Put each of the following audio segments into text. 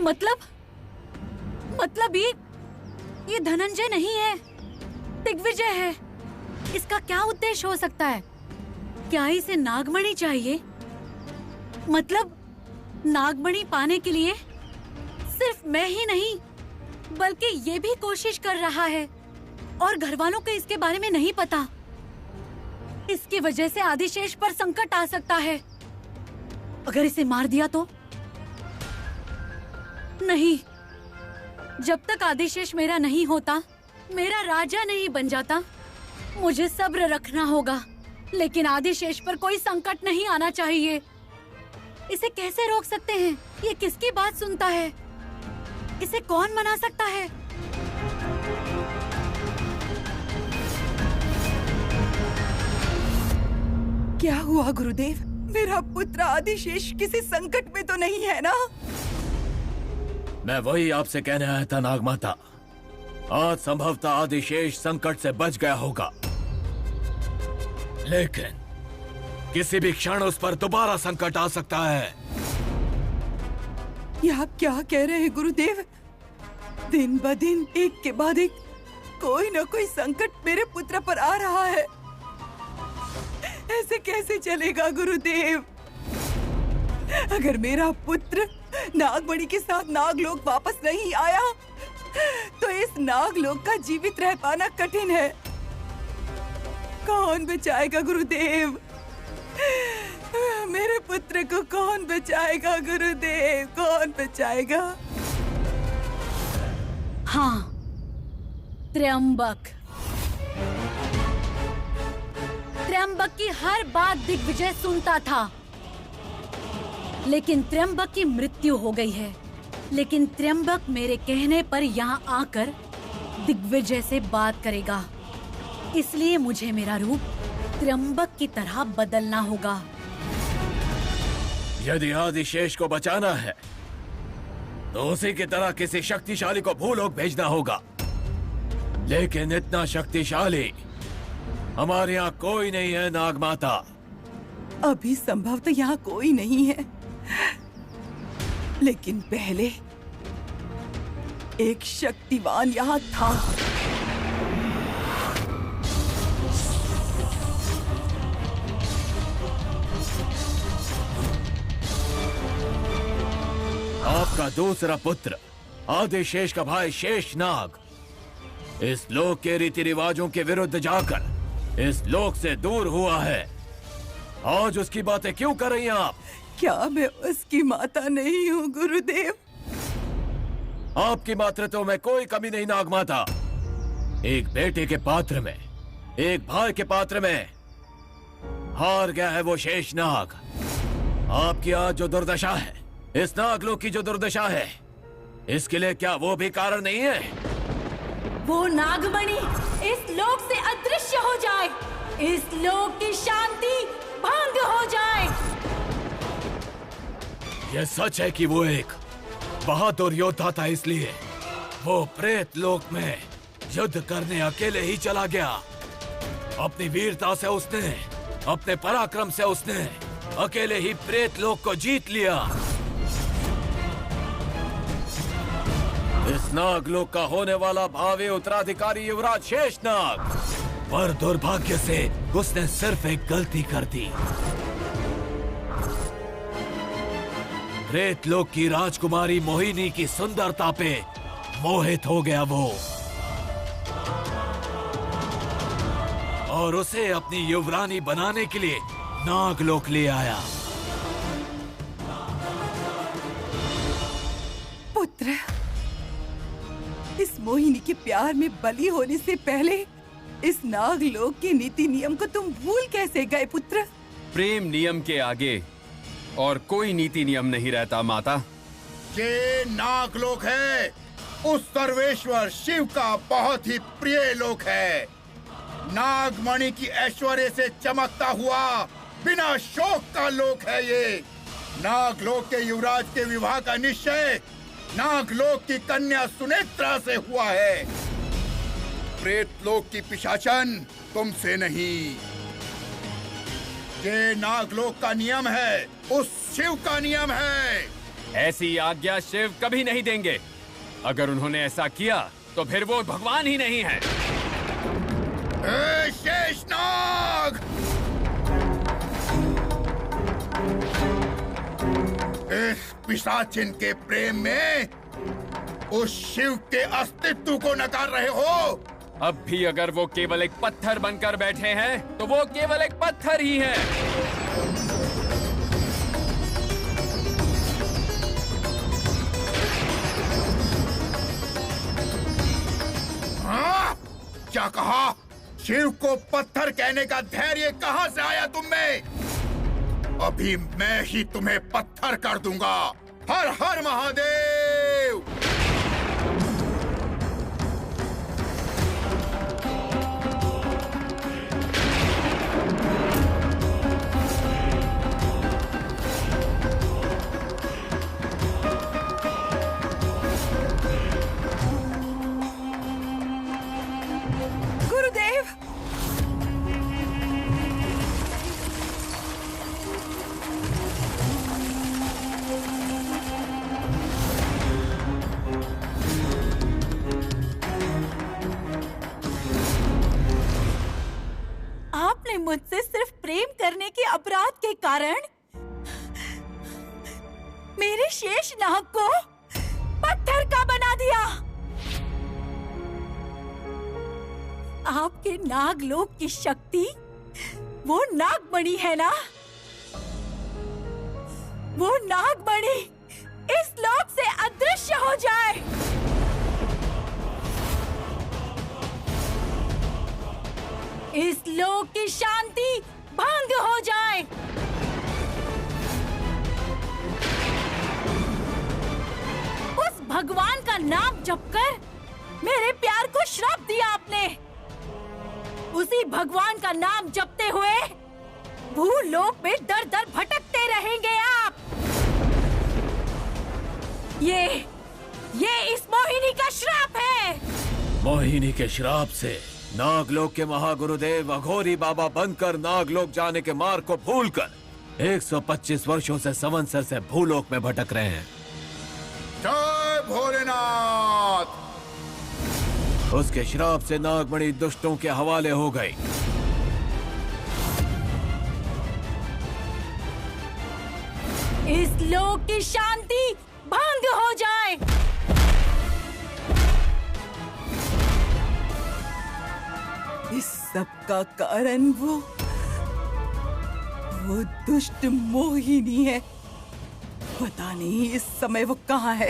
मतलब ये धनंजय नहीं है, दिग्विजय है। इसका क्या उद्देश्य हो सकता है? क्या इसे नागमणि चाहिए? मतलब नागमणि पाने के लिए सिर्फ मैं ही नहीं बल्कि ये भी कोशिश कर रहा है और घर वालों को इसके बारे में नहीं पता। इसकी वजह से आदिशेष पर संकट आ सकता है। अगर इसे मार दिया तो? नहीं, जब तक आदिशेष मेरा नहीं होता, मेरा राजा नहीं बन जाता, मुझे सब्र रखना होगा। लेकिन आदिशेष पर कोई संकट नहीं आना चाहिए। इसे कैसे रोक सकते हैं? ये किसकी बात सुनता है? इसे कौन मना सकता है? क्या हुआ गुरुदेव? मेरा पुत्र आदिशेष किसी संकट में तो नहीं है ना? मैं वही आपसे कहने आया था नागमाता। आज संभवतः आदिशेष संकट से बच गया होगा, लेकिन किसी भी क्षण उस पर दोबारा संकट आ सकता है। ये आप क्या कह रहे हैं गुरुदेव? दिन ब दिन एक के बाद एक कोई न कोई संकट मेरे पुत्र पर आ रहा है। ऐसे कैसे चलेगा गुरुदेव? अगर मेरा पुत्र नागमणि के साथ नागलोक वापस नहीं आया तो इस नागलोक का जीवित रह पाना कठिन है। कौन बचाएगा गुरुदेव? मेरे पुत्र को कौन बचाएगा गुरुदेव? कौन बचाएगा? हाँ, त्र्यंबक। त्र्यंबक की हर बात दिग्विजय सुनता था, लेकिन त्र्यंबक की मृत्यु हो गई है। लेकिन त्र्यंबक मेरे कहने पर यहाँ आकर दिग्विजय से बात करेगा, इसलिए मुझे मेरा रूप त्र्यंबक की तरह बदलना होगा। यदि आदिशेष को बचाना है तो उसी की तरह किसी शक्तिशाली को भूलोक भेजना होगा। लेकिन इतना शक्तिशाली हमारे यहाँ कोई नहीं है नागमाता। अभी संभव तो यहाँ कोई नहीं है, लेकिन पहले एक शक्तिवान यहाँ था। आपका दूसरा पुत्र आदिशेष का भाई शेषनाग इस लोक के रीति रिवाजों के विरुद्ध जाकर इस लोक से दूर हुआ है। आज उसकी बातें क्यों कर रही हैं आप? क्या मैं उसकी माता नहीं हूँ गुरुदेव? आपकी मातृत्व में कोई कमी नहीं नागमाता। एक बेटे के पात्र में, एक भाई के पात्र में हार गया है वो शेषनाग। आपकी आज जो दुर्दशा है, इस नागलोक की जो दुर्दशा है, इसके लिए क्या वो भी कारण नहीं है? वो नागमणि इस लोक से अदृश्य हो जाए, इस लोक की शांति भंग हो जाए। यह सच है कि वो एक बहादुर योद्धा था, इसलिए वो प्रेत लोक में युद्ध करने अकेले ही चला गया। अपनी वीरता से उसने, अपने पराक्रम से उसने अकेले ही प्रेत लोक को जीत लिया। इस नागलोक का होने वाला भावी उत्तराधिकारी युवराज शेषनाग, पर दुर्भाग्य से उसने सिर्फ एक गलती कर दी। प्रेत लोक की राजकुमारी मोहिनी की सुंदरता पे मोहित हो गया वो, और उसे अपनी युवरानी बनाने के लिए नागलोक ले आया। पुत्र, इस मोहिनी के प्यार में बली होने से पहले इस नागलोक के नीति नियम को तुम भूल कैसे गए पुत्र? प्रेम नियम के आगे और कोई नीति नियम नहीं रहता माता। ये नागलोक है, उस सर्वेश्वर शिव का बहुत ही प्रिय लोक है। नागमणि की ऐश्वर्य से चमकता हुआ बिना शोक का लोक है ये। नागलोक के युवराज के विवाह का निश्चय नागलोक की कन्या सुनेत्रा से हुआ है। प्रेतलोक की पिशाचन तुमसे नहीं। ये नागलोक का नियम है, उस शिव का नियम है। ऐसी आज्ञा शिव कभी नहीं देंगे। अगर उन्होंने ऐसा किया तो फिर वो भगवान ही नहीं है। शेषनाग! इस पिशाचिन के प्रेम में उस शिव के अस्तित्व को नकार रहे हो। अब भी अगर वो केवल एक पत्थर बनकर बैठे हैं तो वो केवल एक पत्थर ही है। हाँ? क्या कहा? शिव को पत्थर कहने का धैर्य कहां से आया तुम में? अभी मैं ही तुम्हें पत्थर कर दूंगा। हर हर महादेव! गुरुदेव! आपने मुझसे सिर्फ प्रेम करने के अपराध के कारण मेरे शेषनाग को पत्थर का बना दिया। आपके नागलोक की शक्ति वो नागमणि है ना? वो नागमणि इस लोक से अदृश्य हो जाए। इस लोक की शांति भंग हो जाए। उस भगवान का नाम जपकर मेरे प्यार को श्राप दिया आपने। उसी भगवान का नाम जपते हुए भूलोक में दर दर भटकते रहेंगे आप। ये इस मोहिनी का श्राप है। मोहिनी के श्राप से नागलोक के महागुरुदेव अघोरी बाबा बनकर नागलोक जाने के मार्ग को भूलकर 125 वर्षों से संवत्सर से भूलोक में भटक रहे हैं। जय भोलेनाथ! उसके श्राप से नागमणि दुष्टों के हवाले हो गई। इस लोक की शांति भंग हो जाए। इस सब का कारण वो दुष्ट मोहिनी है। पता नहीं इस समय वो कहाँ है।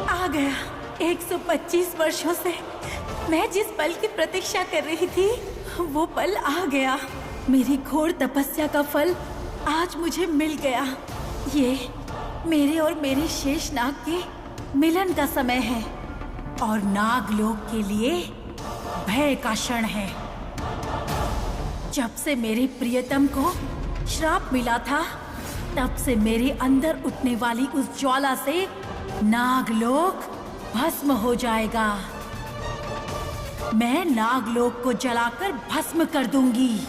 आ गया। 125 वर्षों से मैं जिस पल की प्रतीक्षा कर रही थी वो पल आ गया। मेरी घोर तपस्या का फल आज मुझे मिल गया। ये मेरे और मेरे शेषनाग के मिलन का समय है और नागलोक के लिए भय का क्षण है। जब से मेरे प्रियतम को श्राप मिला था तब से मेरे अंदर उठने वाली उस ज्वाला से नागलोक भस्म हो जाएगा। मैं नागलोक को जलाकर भस्म कर दूंगी।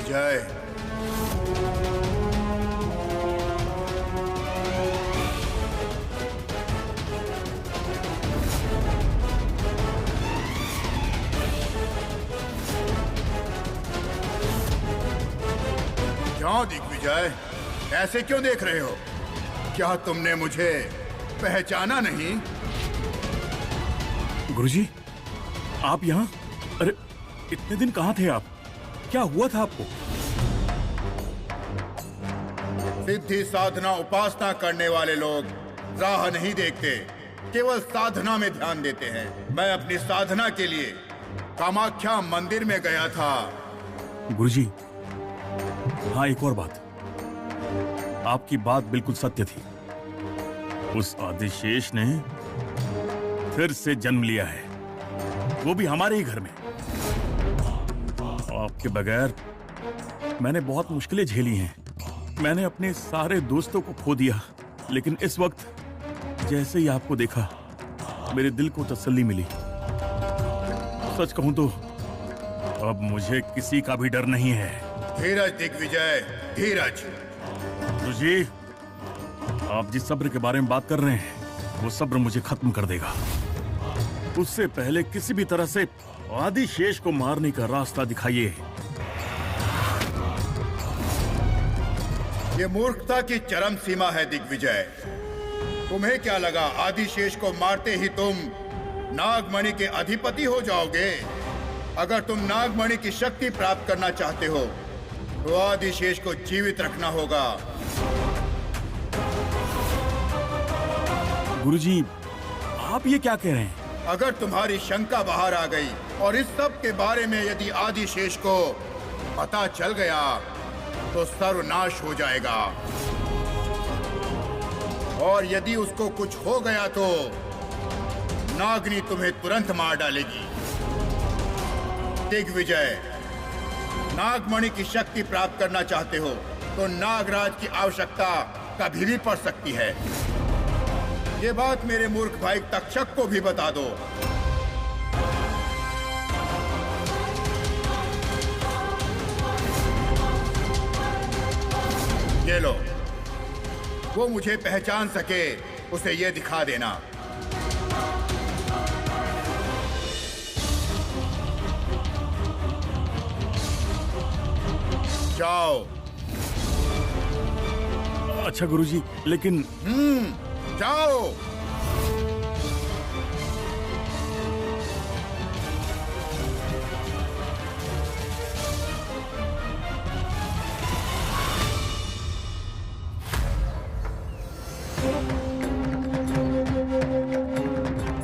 जय। क्यों दिग्विजय, ऐसे क्यों देख रहे हो? क्या तुमने मुझे पहचाना नहीं? गुरुजी, आप यहाँ? अरे इतने दिन कहाँ थे आप? क्या हुआ था आपको? सिद्धि साधना उपासना करने वाले लोग राह नहीं देखते, केवल साधना में ध्यान देते हैं। मैं अपनी साधना के लिए कामाख्या मंदिर में गया था। गुरुजी, हाँ, एक और बात। आपकी बात बिल्कुल सत्य थी। उस आदिशेष ने फिर से जन्म लिया है, वो भी हमारे ही घर में। आपके बगैर मैंने बहुत मुश्किलें झेली हैं। मैंने अपने सारे दोस्तों को खो दिया, लेकिन इस वक्त जैसे ही आपको देखा मेरे दिल को तसल्ली मिली। सच कहूं तो अब मुझे किसी का भी डर नहीं है। धीरज दिग्विजय, धीरज। गुरुजी, आप जिस सब्र के बारे में बात कर रहे हैं वो सब्र मुझे खत्म कर देगा। उससे पहले किसी भी तरह से आदिशेष को मारने का रास्ता दिखाइए। ये मूर्खता की चरम सीमा है दिग्विजय। तुम्हें क्या लगा आदिशेष को मारते ही तुम नागमणि के अधिपति हो जाओगे? अगर तुम नागमणि की शक्ति प्राप्त करना चाहते हो तो आदिशेष को जीवित रखना होगा। गुरुजी, आप ये क्या कह रहे हैं? अगर तुम्हारी शंका बाहर आ गई और इस सब के बारे में यदि आदिशेष को पता चल गया तो सर्वनाश हो जाएगा, और यदि उसको कुछ हो गया तो नागनी तुम्हें तुरंत मार डालेगी। दिग्विजय, नागमणि की शक्ति प्राप्त करना चाहते हो तो नागराज की आवश्यकता कभी भी पड़ सकती है। ये बात मेरे मूर्ख भाई तक्षक को भी बता दो। ये लो, वो मुझे पहचान सके उसे ये दिखा देना। जाओ। अच्छा गुरुजी, लेकिन जाओ।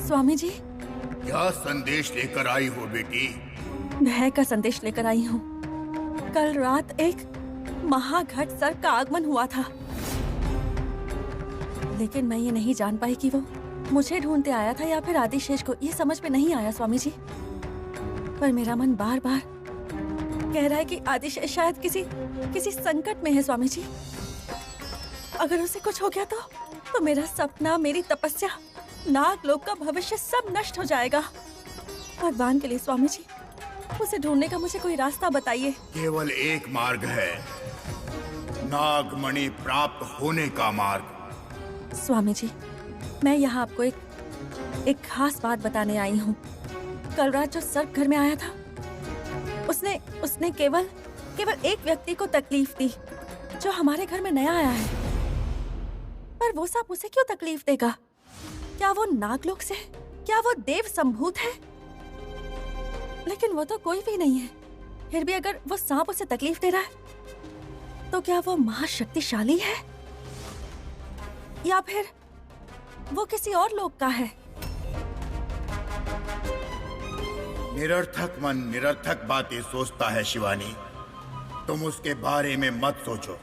स्वामी जी, क्या संदेश लेकर आई हो बेटी? भय का संदेश लेकर आई हूँ। कल रात एक महाघट सर्प का आगमन हुआ था, लेकिन मैं ये नहीं जान पाई कि वो मुझे ढूंढते आया था या फिर आदिशेष को। ये समझ में नहीं आया स्वामी जी। पर मेरा मन बार बार कह रहा है कि आदिशेष शायद किसी संकट में है स्वामी जी। अगर उसे कुछ हो गया तो मेरा सपना, मेरी तपस्या, नागलोक का भविष्य सब नष्ट हो जाएगा। भगवान के लिए स्वामी जी, उसे ढूंढने का मुझे कोई रास्ता बताइए। केवल एक मार्ग है, नागमणि प्राप्त होने का मार्ग। स्वामी जी, मैं यहाँ आपको एक खास बात बताने आई हूँ। कल रात जो सर्प घर में आया था, उसने केवल एक व्यक्ति को तकलीफ दी जो हमारे घर में नया आया है। पर वो सांप उसे क्यों तकलीफ देगा? क्या वो नागलोक से, क्या वो देव संभूत है? लेकिन वो तो कोई भी नहीं है। फिर भी अगर वो सांप उसे तकलीफ दे रहा है तो क्या वो महाशक्तिशाली है या फिर वो किसी और लोक का है? निरर्थक मन निरर्थक बातें सोचता है शिवानी। तुम उसके बारे में मत सोचो।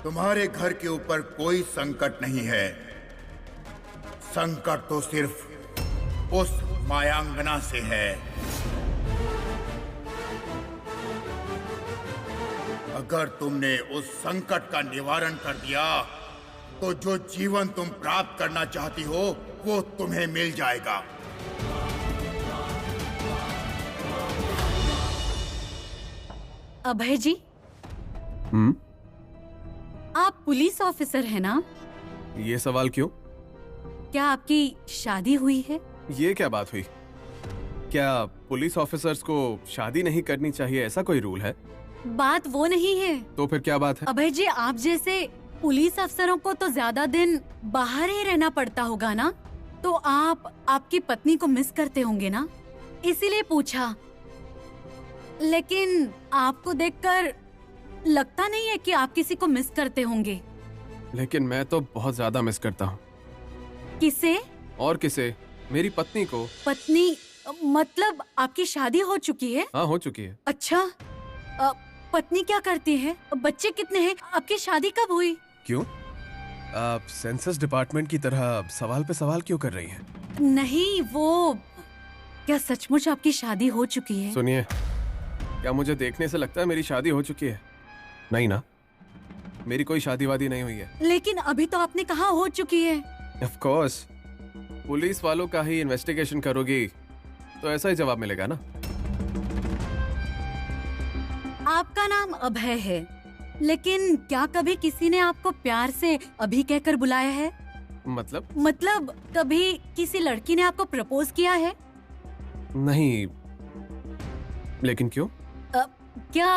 तुम्हारे घर के ऊपर कोई संकट नहीं है। संकट तो सिर्फ उस मायांगना से है। अगर तुमने उस संकट का निवारण कर दिया तो जो जीवन तुम प्राप्त करना चाहती हो वो तुम्हें मिल जाएगा। अभय जी, आप पुलिस ऑफिसर हैं ना? ये सवाल क्यों? क्या आपकी शादी हुई है? ये क्या बात हुई? क्या पुलिस ऑफिसर्स को शादी नहीं करनी चाहिए, ऐसा कोई रूल है? बात वो नहीं है। तो फिर क्या बात है? अभय जी, आप जैसे पुलिस अफसरों को तो ज्यादा दिन बाहर ही रहना पड़ता होगा ना, तो आप आपकी पत्नी को मिस करते होंगे ना, इसीलिए पूछा। लेकिन आपको देखकर लगता नहीं है कि आप किसी को मिस करते होंगे। लेकिन मैं तो बहुत ज्यादा मिस करता हूँ। किसे? और किसे? मेरी पत्नी को। पत्नी? मतलब आपकी शादी हो चुकी है? हाँ, हो चुकी है। अच्छा, पत्नी क्या करती है? बच्चे कितने हैं? आपकी शादी कब हुई? क्यों? आप सेंसस डिपार्टमेंट की तरह सवाल पे सवाल क्यों कर रही हैं? नहीं, वो क्या सचमुच आपकी शादी हो चुकी है? सुनिए, क्या मुझे देखने से लगता है मेरी शादी हो चुकी है? नहीं ना, मेरी कोई शादी वादी नहीं हुई है। लेकिन अभी तो आपने कहा हो चुकी है। ऑफ कोर्स, पुलिस वालों का ही इन्वेस्टिगेशन करोगी तो ऐसा ही जवाब मिलेगा ना। आपका नाम अभय है, लेकिन क्या कभी किसी ने आपको प्यार से अभी कहकर बुलाया है? मतलब कभी किसी लड़की ने आपको प्रपोज किया है? नहीं। लेकिन क्यों? क्या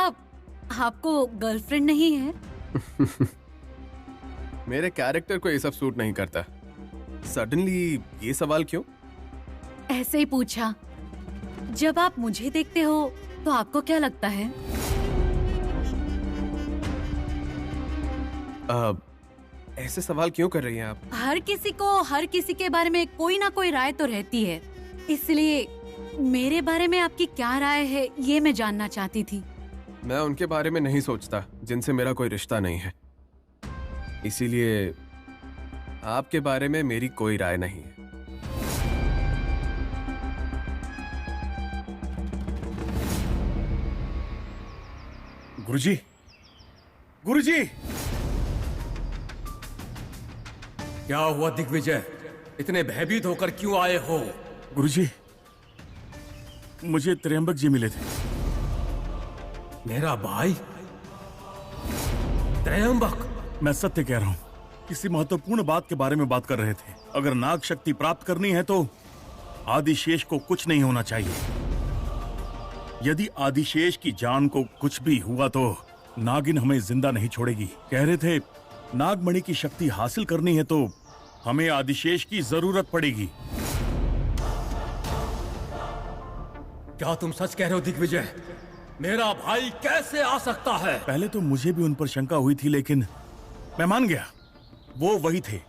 आपको गर्लफ्रेंड नहीं है? मेरे कैरेक्टर को ये सब सूट नहीं करता। सडनली ये सवाल क्यों? ऐसे ही पूछा। जब आप मुझे देखते हो तो आपको क्या लगता है? ऐसे सवाल क्यों कर रही हैं आप? हर किसी को हर किसी के बारे में कोई ना कोई राय तो रहती है, इसलिए मेरे बारे में आपकी क्या राय है ये मैं जानना चाहती थी। मैं उनके बारे में नहीं सोचता जिनसे मेरा कोई रिश्ता नहीं है, इसीलिए आपके बारे में मेरी कोई राय नहीं है। गुरुजी, गुरुजी! क्या हुआ दिग्विजय? इतने भयभीत होकर क्यों आए हो? गुरुजी, मुझे त्र्यंबक जी मिले थे। मेरा भाई त्र्यंबक? मैं सत्य कह रहा हूँ, किसी महत्वपूर्ण बात के बारे में बात कर रहे थे। अगर नाग शक्ति प्राप्त करनी है तो आदिशेष को कुछ नहीं होना चाहिए। यदि आदिशेष की जान को कुछ भी हुआ तो नागिन हमें जिंदा नहीं छोड़ेगी। कह रहे थे नागमणि की शक्ति हासिल करनी है तो हमें आदिशेष की जरूरत पड़ेगी। क्या तुम सच कह रहे हो दिग्विजय? मेरा भाई कैसे आ सकता है? पहले तो मुझे भी उन पर शंका हुई थी, लेकिन मैं मान गया वो वही थे।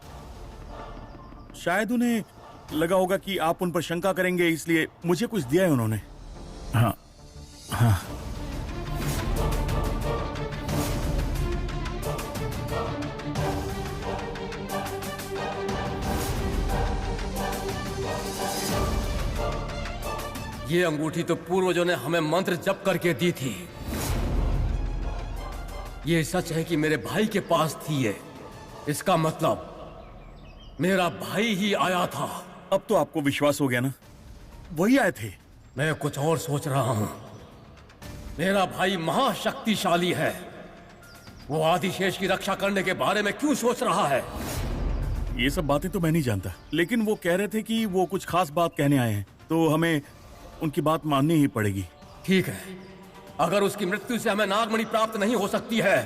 शायद उन्हें लगा होगा कि आप उन पर शंका करेंगे, इसलिए मुझे कुछ दिया है उन्होंने। हाँ हाँ। ये अंगूठी तो पूर्वजों ने हमें मंत्र जप करके दी थी। ये सच है कि मेरे भाई के पास थी ये। इसका मतलब मेरा भाई ही आया था। अब तो आपको विश्वास हो गया ना? वही आए थे। मैं कुछ और सोच रहा हूं। मेरा भाई महाशक्तिशाली है। वो आदिशेष की रक्षा करने के बारे में क्यों सोच रहा है? ये सब बातें तो मैं नहीं जानता, लेकिन वो कह रहे थे कि वो कुछ खास बात कहने आए हैं, तो हमें उनकी बात माननी ही पड़ेगी। ठीक है, अगर उसकी मृत्यु से हमें नागमणि प्राप्त नहीं हो सकती है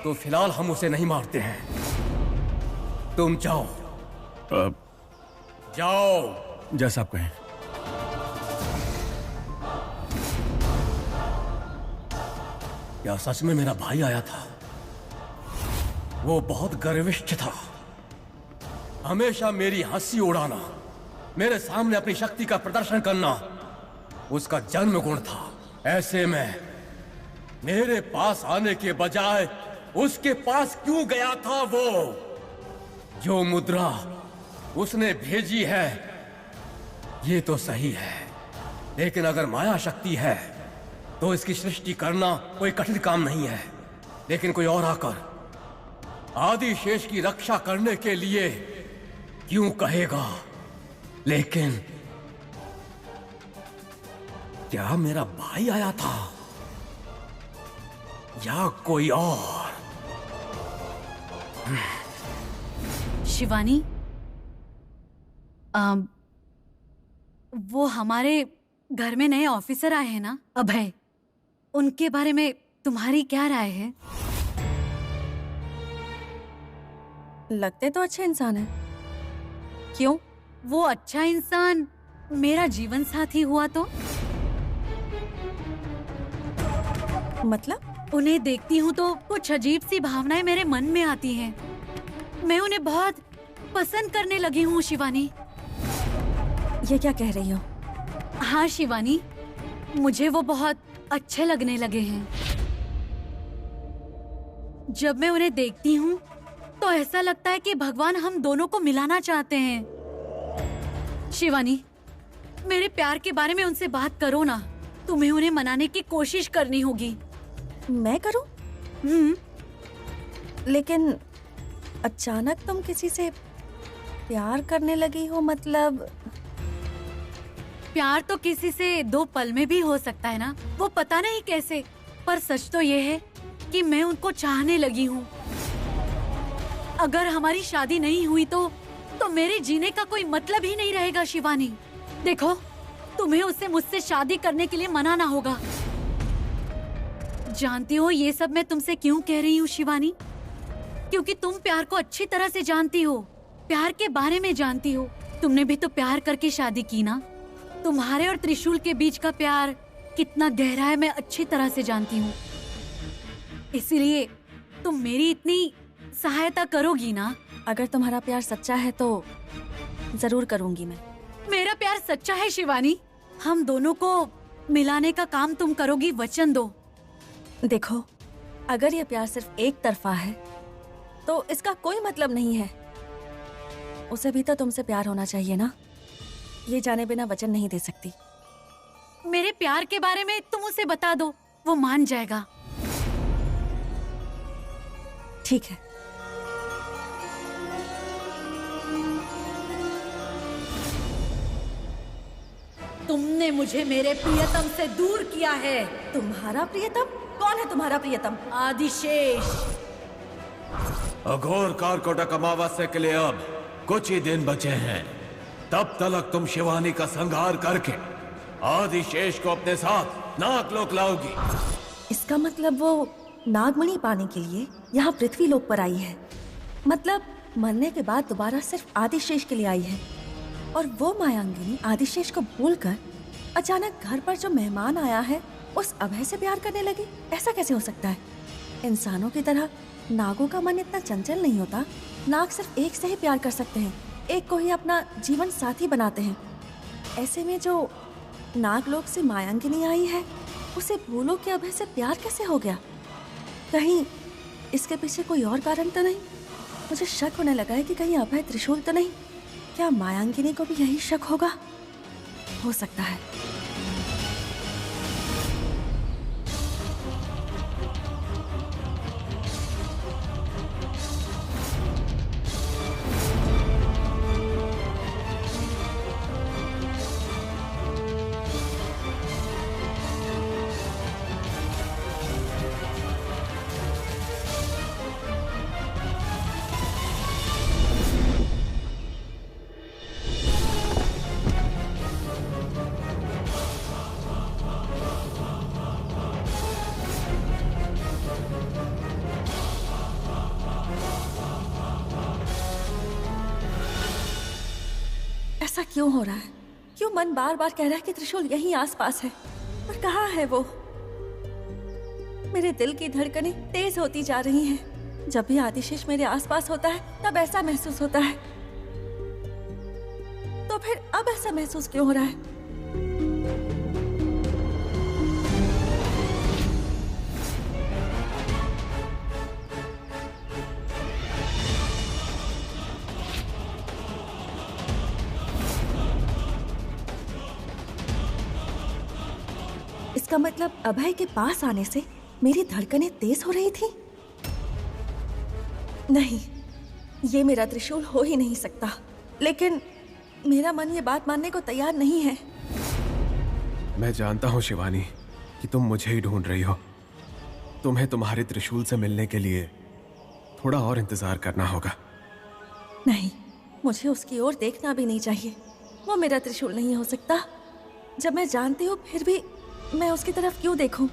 तो फिलहाल हम उसे नहीं मारते हैं। तुम जाओ। जाओ। जैसा आप कहें। क्या सच में मेरा भाई आया था? वो बहुत गर्विष्ठ था। हमेशा मेरी हंसी उड़ाना, मेरे सामने अपनी शक्ति का प्रदर्शन करना उसका जन्म गुण था। ऐसे में मेरे पास आने के बजाय उसके पास क्यों गया था? वो जो मुद्रा उसने भेजी है ये तो सही है, लेकिन अगर माया शक्ति है तो इसकी सृष्टि करना कोई कठिन काम नहीं है। लेकिन कोई और आकर आदिशेष की रक्षा करने के लिए क्यों कहेगा? लेकिन क्या मेरा भाई आया था या कोई और? शिवानी, वो हमारे घर में नए ऑफिसर आए हैं ना, अभय, उनके बारे में तुम्हारी क्या राय है? लगते तो अच्छे इंसान हैं। क्यों? वो अच्छा इंसान मेरा जीवन साथी हुआ तो? मतलब? उन्हें देखती हूँ तो कुछ अजीब सी भावनाएं मेरे मन में आती हैं। मैं उन्हें बहुत पसंद करने लगी हूँ। शिवानी, ये क्या कह रही हो? हाँ शिवानी, मुझे वो बहुत अच्छे लगने लगे हैं। जब मैं उन्हें देखती हूँ तो ऐसा लगता है कि भगवान हम दोनों को मिलाना चाहते हैं। शिवानी, मेरे प्यार के बारे में उनसे बात करो ना। तुम्हें उन्हें मनाने की कोशिश करनी होगी। मैं करूं? लेकिन अचानक तुम किसी से प्यार करने लगी हो, मतलब? प्यार तो किसी से 2 पल में भी हो सकता है ना, वो पता नहीं कैसे, पर सच तो ये है कि मैं उनको चाहने लगी हूँ। अगर हमारी शादी नहीं हुई तो मेरे जीने का कोई मतलब ही नहीं रहेगा शिवानी। देखो, तुम्हें उससे मुझसे शादी करने के लिए मनाना होगा। जानती हो ये सब मैं तुमसे क्यों कह रही हूँ शिवानी? क्योंकि तुम प्यार को अच्छी तरह से जानती हो, प्यार के बारे में जानती हो। तुमने भी तो प्यार करके शादी की ना। तुम्हारे और त्रिशूल के बीच का प्यार कितना गहरा है मैं अच्छी तरह से जानती हूँ। इसीलिए तुम मेरी इतनी सहायता करोगी ना? अगर तुम्हारा प्यार सच्चा है तो जरूर करूंगी मैं। मेरा प्यार सच्चा है शिवानी। हम दोनों को मिलाने का काम तुम करोगी, वचन दो। देखो, अगर ये प्यार सिर्फ एक तरफा है तो इसका कोई मतलब नहीं है। उसे भी तो तुमसे प्यार होना चाहिए ना। ये जाने बिना वचन नहीं दे सकती। मेरे प्यार के बारे में तुम उसे बता दो, वो मान जाएगा। ठीक है। तुमने मुझे मेरे प्रियतम से दूर किया है। तुम्हारा प्रियतम? कौन है तुम्हारा प्रियतम? आदिशेष। अघोर कारकोटक अमावस्या के लिए अब कुछ ही दिन बचे हैं। तब तक तुम शिवानी का संहार करके आदिशेष को अपने साथ नागलोक लाओगी। इसका मतलब वो नागमणि पाने के लिए यहाँ पृथ्वी लोक पर आई है। मतलब मरने के बाद दोबारा सिर्फ आदिशेष के लिए आई है। और वो मायांगिनी आदिशेष को भूलकर अचानक घर पर जो मेहमान आया है उस अभय से प्यार करने लगी। ऐसा कैसे हो सकता है? इंसानों की तरह नागों का मन इतना चंचल नहीं होता। नाग सिर्फ एक से ही प्यार कर सकते हैं, एक को ही अपना जीवन साथी बनाते हैं। ऐसे में जो नागलोक से मायांगिनी आई है उसे भूलो कि अभय से प्यार कैसे हो गया? कहीं इसके पीछे कोई और कारण तो नहीं? मुझे शक होने लगा है कि कहीं अभय त्रिशूल तो नहीं। क्या मायांगिनी को भी यही शक होगा? हो सकता है। ऐसा क्यों हो रहा है? क्यों मन बार बार कह रहा है कि त्रिशूल यहीं आसपास है, पर कहाँ है वो? मेरे दिल की धड़कनें तेज होती जा रही हैं। जब भी आदिशेष मेरे आसपास होता है तब ऐसा महसूस होता है, तो फिर अब ऐसा महसूस क्यों हो रहा है? इसका मतलब अभय के पास आने से मेरी धड़कनें तेज हो रही थी? नहीं, ये मेरा त्रिशूल हो ही नहीं सकता। लेकिन मेरा मन ये बात मानने को तैयार नहीं है। मैं जानता हूँ शिवानी कि तुम मुझे ही ढूंढ रही हो। तुम्हें तुम्हारे त्रिशूल से मिलने के लिए थोड़ा और इंतजार करना होगा। नहीं, मुझे उसकी ओर देखना भी नहीं चाहिए। वो मेरा त्रिशूल नहीं हो सकता। जब मैं जानती हूँ फिर भी मैं उसकी तरफ क्यों देखूं?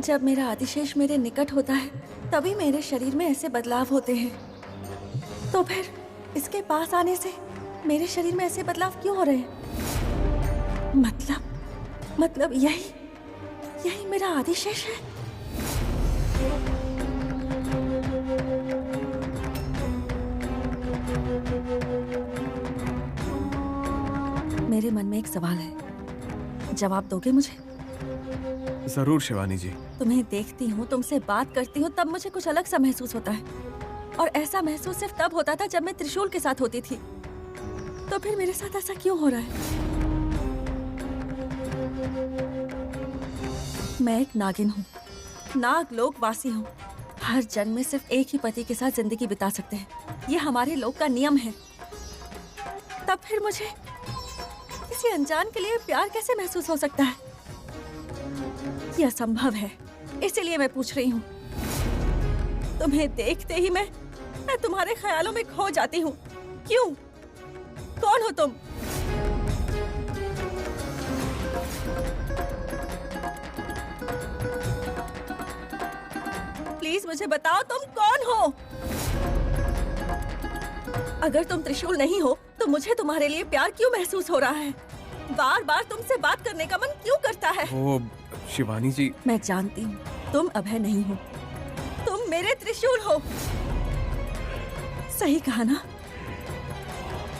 जब मेरा आदिशेष मेरे निकट होता है तभी मेरे शरीर में ऐसे बदलाव होते हैं। तो फिर इसके पास आने से मेरे शरीर में ऐसे बदलाव क्यों हो रहे हैं? मतलब यही मेरा आदिशेष है। मेरे मन में एक सवाल है, जवाब दोगे मुझे? जरूर शिवानी जी। तुम्हें देखती हूँ, तुमसे बात करती हूँ, तब मुझे कुछ अलग सा महसूस होता है। और ऐसा महसूस सिर्फ तब होता था जब मैं त्रिशूल के साथ होती थी। तो फिर मेरे साथ ऐसा क्यों हो रहा है? मैं एक नागिन हूँ, नागलोक वासी हूँ। हर जन्म में सिर्फ एक ही पति के साथ जिंदगी बिता सकते हैं, ये हमारे लोक का नियम है। तब फिर मुझे किसी अनजान के लिए प्यार कैसे महसूस हो सकता है? यह असंभव है, इसीलिए मैं पूछ रही हूँ। तुम्हें देखते ही मैं तुम्हारे ख्यालों में खो जाती हूँ। क्यों? कौन हो तुम? प्लीज मुझे बताओ, तुम कौन हो? अगर तुम त्रिशूल नहीं हो तो मुझे तुम्हारे लिए प्यार क्यों महसूस हो रहा है? बार बार तुमसे बात करने का मन क्यों करता है? वो शिवानी जी, मैं जानती हूँ तुम अभय नहीं हो, तुम मेरे त्रिशूल हो। सही कहा ना?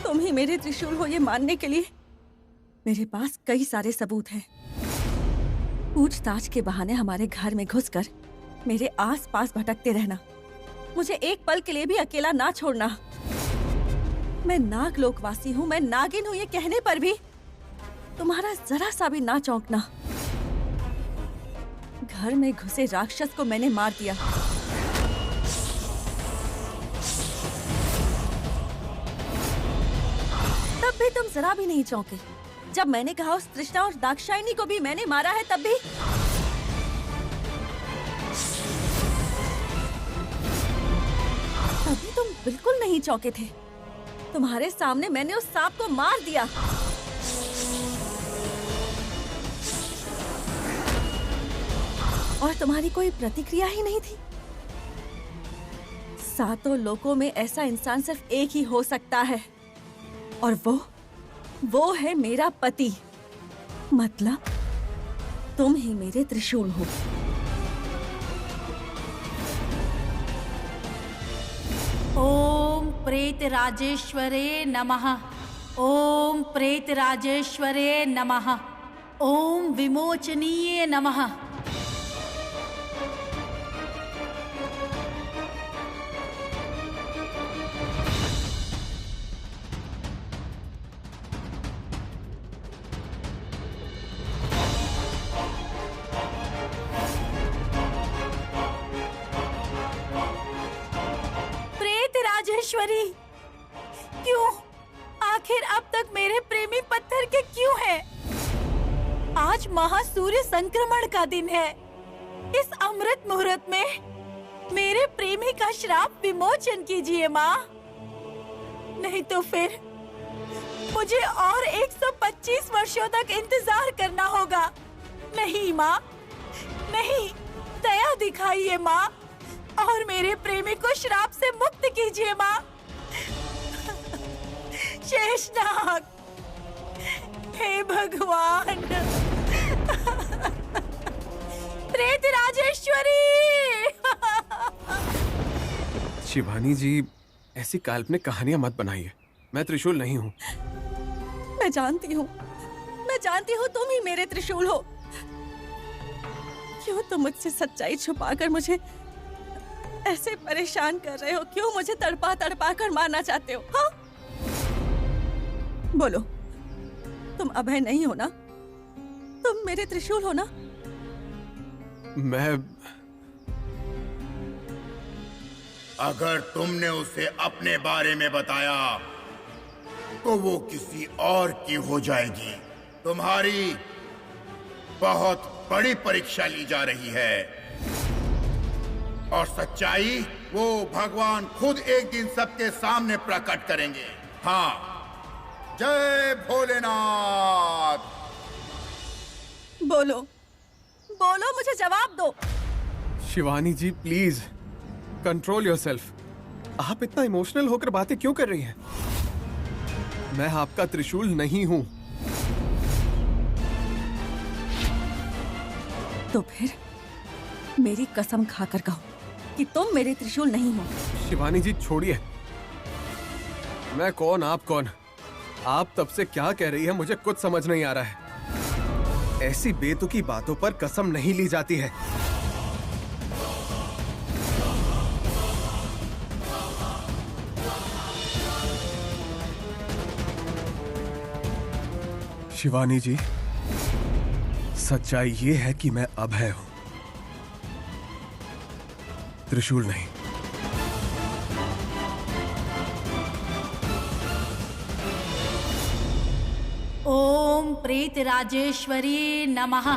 तुम ही मेरे त्रिशूल हो, ये मानने के लिए मेरे पास कई सारे सबूत हैं। पूछताछ के बहाने हमारे घर में घुसकर मेरे आस-पास भटकते रहना, मुझे एक पल के लिए भी अकेला ना छोड़ना। मैं नागलोकवासी हूँ, मैं नागिन हूँ, ये कहने पर भी तुम्हारा जरा सा भी ना चौंकना। घर में घुसे राक्षस को मैंने मार दिया। तब भी तुम जरा भी नहीं चौंके। जब मैंने कहा उस तृष्णा और दाक्षायणी को भी मैंने मारा है, तब भी तुम बिल्कुल नहीं चौंके थे। तुम्हारे सामने मैंने उस सांप को मार दिया। और तुम्हारी कोई प्रतिक्रिया ही नहीं थी। सातों लोकों में ऐसा इंसान सिर्फ एक ही हो सकता है, और वो है मेरा पति। मतलब तुम ही मेरे त्रिशूल हो। ओम प्रेत राजेश्वरे नमः। ओम प्रेत राजेश्वरे नमः। ओम विमोचनीय नमः। राजेश्वरी, क्यों? आखिर अब तक मेरे प्रेमी पत्थर के क्यों हैं? आज महासूर्य संक्रमण का दिन है। इस अमृत मुहूर्त में मेरे प्रेमी का श्राप विमोचन कीजिए माँ। नहीं तो फिर मुझे और 125 वर्षों तक इंतजार करना होगा। नहीं माँ, नहीं, दया दिखाइए माँ और मेरे प्रेमी को श्राप से मुक्त कीजिए माँ। शेषनाग, हे भगवान, प्रेत राजेश्वरी। शिवानी जी, ऐसी काल्पनिक कहानियां मत बनाइए। मैं त्रिशूल नहीं हूँ। मैं जानती हूँ तुम ही मेरे त्रिशूल हो। क्यों तुम मुझसे सच्चाई छुपाकर मुझे ऐसे परेशान कर रहे हो? क्यों मुझे तड़पा तड़पा कर मारना चाहते हो? हाँ? बोलो, तुम अभय नहीं हो ना? तुम मेरे त्रिशूल हो ना? मैं अगर तुमने उसे अपने बारे में बताया तो वो किसी और की हो जाएगी। तुम्हारी बहुत बड़ी परीक्षा ली जा रही है और सच्चाई वो भगवान खुद एक दिन सबके सामने प्रकट करेंगे। हाँ, जय भोलेनाथ। बोलो, मुझे जवाब दो। शिवानी जी प्लीज कंट्रोल योरसेल्फ। आप इतना इमोशनल होकर बातें क्यों कर रही हैं? मैं आपका त्रिशूल नहीं हूं। तो फिर मेरी कसम खाकर कहो कि तुम मेरे त्रिशूल नहीं हो। शिवानी जी छोड़िए। मैं कौन, आप कौन? आप तब से क्या कह रही है मुझे कुछ समझ नहीं आ रहा है। ऐसी बेतुकी बातों पर कसम नहीं ली जाती है। शिवानी जी, सच्चाई ये है कि मैं अभय हूं, त्रिशूल नहीं। ओम प्रेतराजेश्वरी नमः।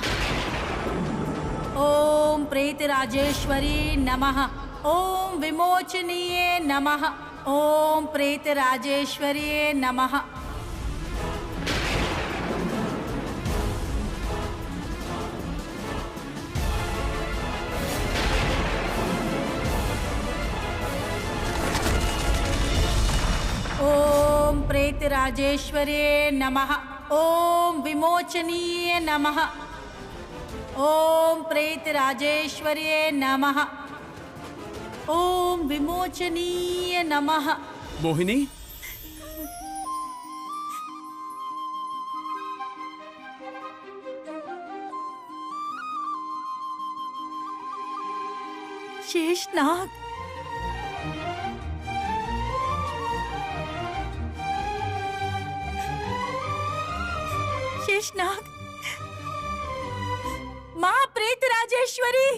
ओम प्रेतराजेश्वरी नमः। ओम विमोचनीये नमः। ओम प्रेतराजेश्वरी नमः। ओम प्रेतराजेश्वरी नमः। ओम विमोचनीय नमः। ओम प्रेतराजेश्वरी नमः। ओम विमोचनीय नमः। मोहिनी, शेषनाग, शेषनाग, माँ प्रेतराजेश्वरी,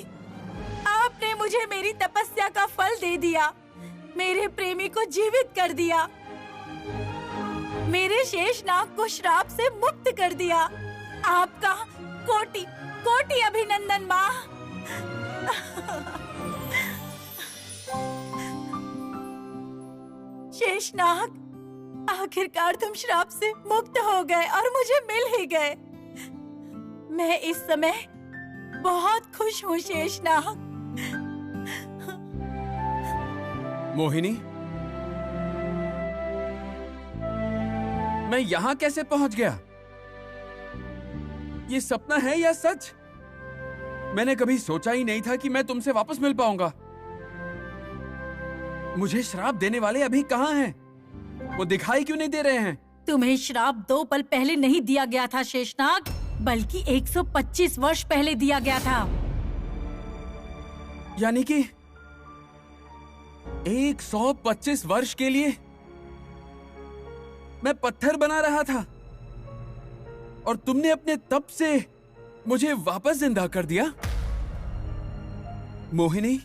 आपने मुझे मेरी तपस्या का फल दे दिया, मेरे प्रेमी को जीवित कर दिया, मेरे शेषनाग को श्राप से मुक्त कर दिया। आपका कोटि कोटि अभिनंदन माँ। शेषनाग, आखिरकार तुम श्राप से मुक्त हो गए और मुझे मिल ही गए। मैं इस समय बहुत खुश हूँ शेषनाग। मोहिनी, मैं यहाँ कैसे पहुंच गया? ये सपना है या सच? मैंने कभी सोचा ही नहीं था कि मैं तुमसे वापस मिल पाऊंगा। मुझे श्राप देने वाले अभी कहाँ हैं? वो दिखाई क्यों नहीं दे रहे हैं? तुम्हें श्राप 2 पल पहले नहीं दिया गया था शेषनाग, बल्कि 125 वर्ष पहले दिया गया था। यानी कि 125 वर्ष के लिए मैं पत्थर बना रहा था और तुमने अपने तप से मुझे वापस जिंदा कर दिया। मोहिनी,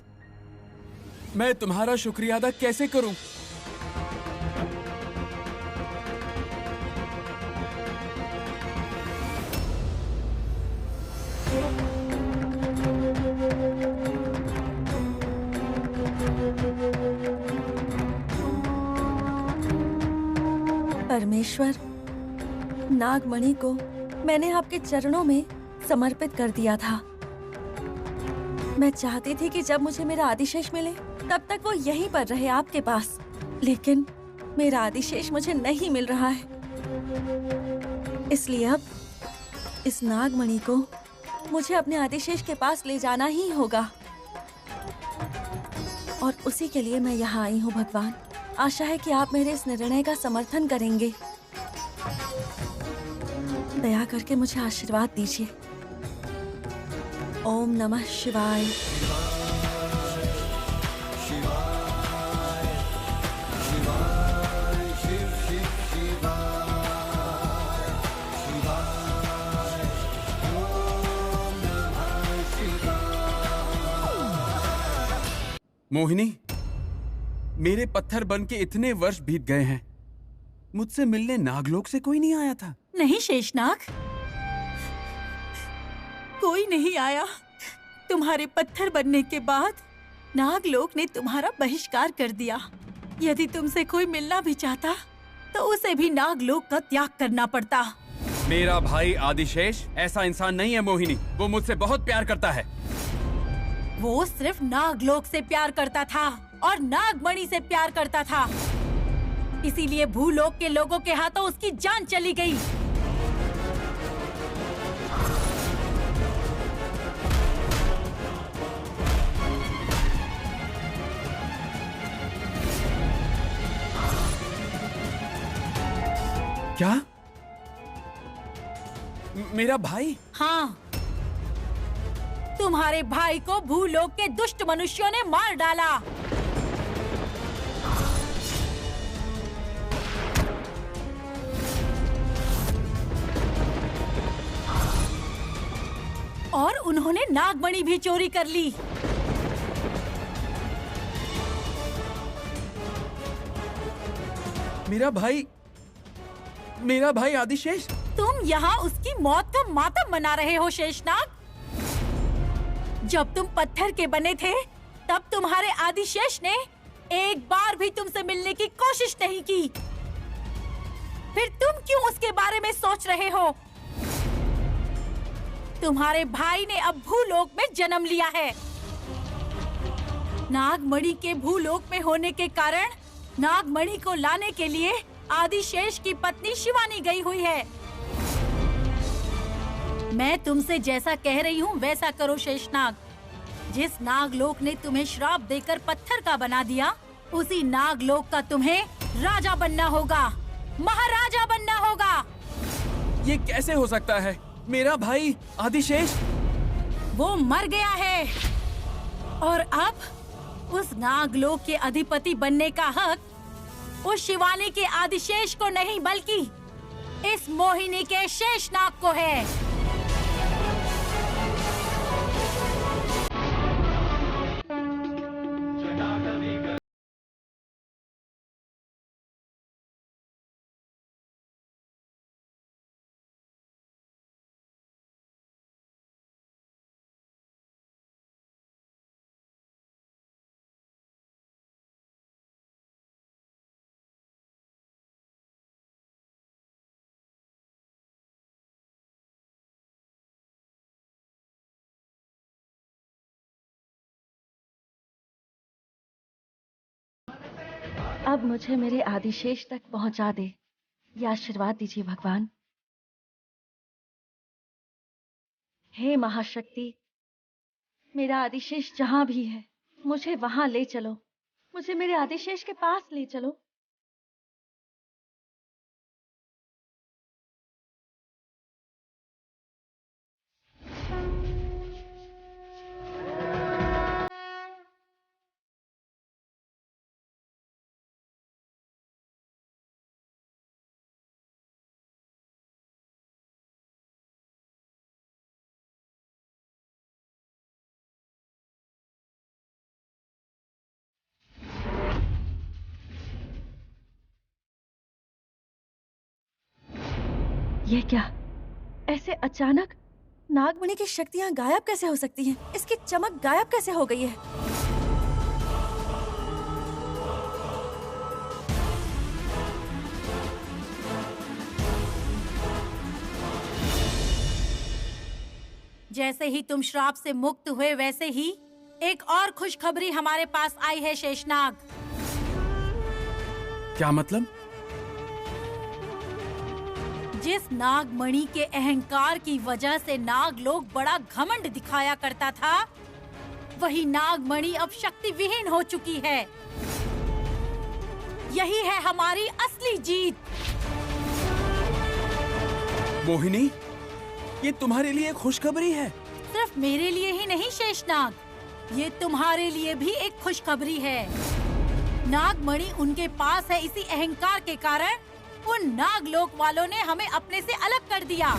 मैं तुम्हारा शुक्रिया अदा कैसे करूं? परमेश्वर, नागमणि को मैंने आपके चरणों में समर्पित कर दिया था। मैं चाहती थी कि जब मुझे मेरा आदिशेष मिले तब तक वो यहीं पर रहे आपके पास, लेकिन मेरा आदिशेष मुझे नहीं मिल रहा है। इसलिए अब इस नागमणि को मुझे अपने आदिशेष के पास ले जाना ही होगा और उसी के लिए मैं यहाँ आई हूँ भगवान। आशा है कि आप मेरे इस निर्णय का समर्थन करेंगे। दया करके मुझे आशीर्वाद दीजिए। ओम नमः शिवाय। मोहिनी, मेरे पत्थर बन के इतने वर्ष बीत गए हैं, मुझसे मिलने नागलोक से कोई नहीं आया था। नहीं शेषनाग, कोई नहीं आया। तुम्हारे पत्थर बनने के बाद नागलोक ने तुम्हारा बहिष्कार कर दिया। यदि तुमसे कोई मिलना भी चाहता तो उसे भी नागलोक का त्याग करना पड़ता। मेरा भाई आदिशेष ऐसा इंसान नहीं है मोहिनी, वो मुझसे बहुत प्यार करता है। वो सिर्फ नागलोक से प्यार करता था और नागमणि से प्यार करता था। इसीलिए भूलोक के लोगों के हाथों उसकी जान चली गई। क्या? मेरा भाई? हाँ, तुम्हारे भाई को भूलोक के दुष्ट मनुष्यों ने मार डाला। और उन्होंने नागमणि भी चोरी कर ली। मेरा भाई आदिशेष? तुम यहाँ उसकी मौत का मातम मना रहे हो शेषनाग। जब तुम पत्थर के बने थे तब तुम्हारे आदिशेष ने एक बार भी तुमसे मिलने की कोशिश नहीं की। फिर तुम क्यों उसके बारे में सोच रहे हो? तुम्हारे भाई ने अब भूलोक में जन्म लिया है। नागमणि के भूलोक में होने के कारण नागमणि को लाने के लिए आदिशेष की पत्नी शिवानी गई हुई है। मैं तुमसे जैसा कह रही हूँ वैसा करो शेषनाग। जिस नागलोक ने तुम्हें श्राप देकर पत्थर का बना दिया, उसी नागलोक का तुम्हें राजा बनना होगा, महाराजा बनना होगा। ये कैसे हो सकता है? मेरा भाई आदिशेष? वो मर गया है और अब उस नागलोक के अधिपति बनने का हक उस शिवानी के आदिशेष को नहीं बल्कि इस मोहिनी के शेषनाग को है। अब मुझे मेरे आदिशेष तक पहुंचा दे, ये आशीर्वाद दीजिए भगवान। हे महाशक्ति, मेरा आदिशेष जहां भी है मुझे वहां ले चलो, मुझे मेरे आदिशेष के पास ले चलो। ये क्या? ऐसे अचानक नागमणि की शक्तियां गायब कैसे हो सकती हैं? इसकी चमक गायब कैसे हो गई है? जैसे ही तुम श्राप से मुक्त हुए वैसे ही एक और खुशखबरी हमारे पास आई है शेषनाग। क्या मतलब? जिस नागमणि के अहंकार की वजह से नागलोक बड़ा घमंड दिखाया करता था, वही नागमणि अब शक्ति विहीन हो चुकी है। यही है हमारी असली जीत। मोहिनी, ये तुम्हारे लिए खुशखबरी है। सिर्फ मेरे लिए ही नहीं शेषनाग, ये तुम्हारे लिए भी एक खुशखबरी है। नागमणि उनके पास है, इसी अहंकार के कारण उन नागलोक वालों ने हमें अपने से अलग कर दिया।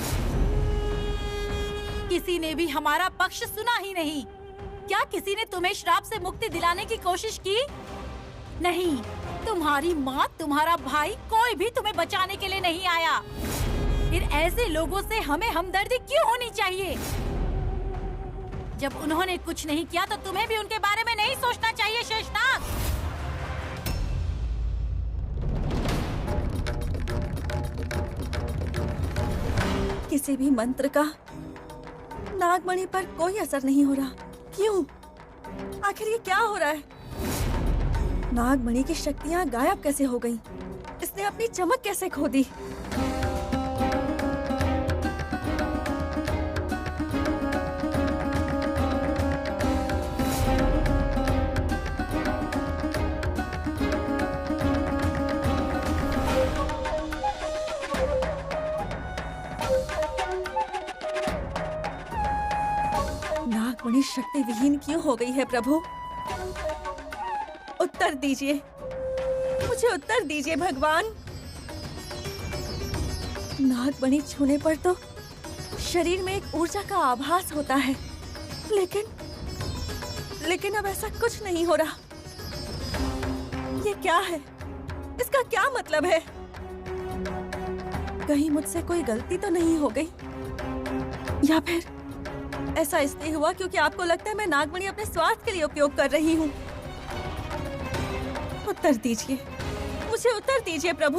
किसी ने भी हमारा पक्ष सुना ही नहीं। क्या किसी ने तुम्हें श्राप से मुक्ति दिलाने की कोशिश की? नहीं, तुम्हारी माँ, तुम्हारा भाई, कोई भी तुम्हें बचाने के लिए नहीं आया। फिर ऐसे लोगों से हमें हमदर्दी क्यों होनी चाहिए? जब उन्होंने कुछ नहीं किया तो तुम्हें भी उनके बारे में नहीं सोचना चाहिए शेषनाग। किसी भी मंत्र का नागमणि पर कोई असर नहीं हो रहा। क्यों? आखिर ये क्या हो रहा है? नागमणि की शक्तियाँ गायब कैसे हो गईं? इसने अपनी चमक कैसे खो दी? नागमणि शक्ति विहीन क्यों हो गई है प्रभु? उत्तर दीजिए, मुझे उत्तर दीजिए भगवान। नागमणि छूने पर तो शरीर में एक ऊर्जा का आभास होता है, लेकिन अब ऐसा कुछ नहीं हो रहा। ये क्या है? इसका क्या मतलब है? कहीं मुझसे कोई गलती तो नहीं हो गई? या फिर ऐसा इसलिए हुआ क्योंकि आपको लगता है मैं नागमणि अपने स्वार्थ के लिए उपयोग कर रही हूँ? उत्तर दीजिए, मुझे उत्तर दीजिए प्रभु।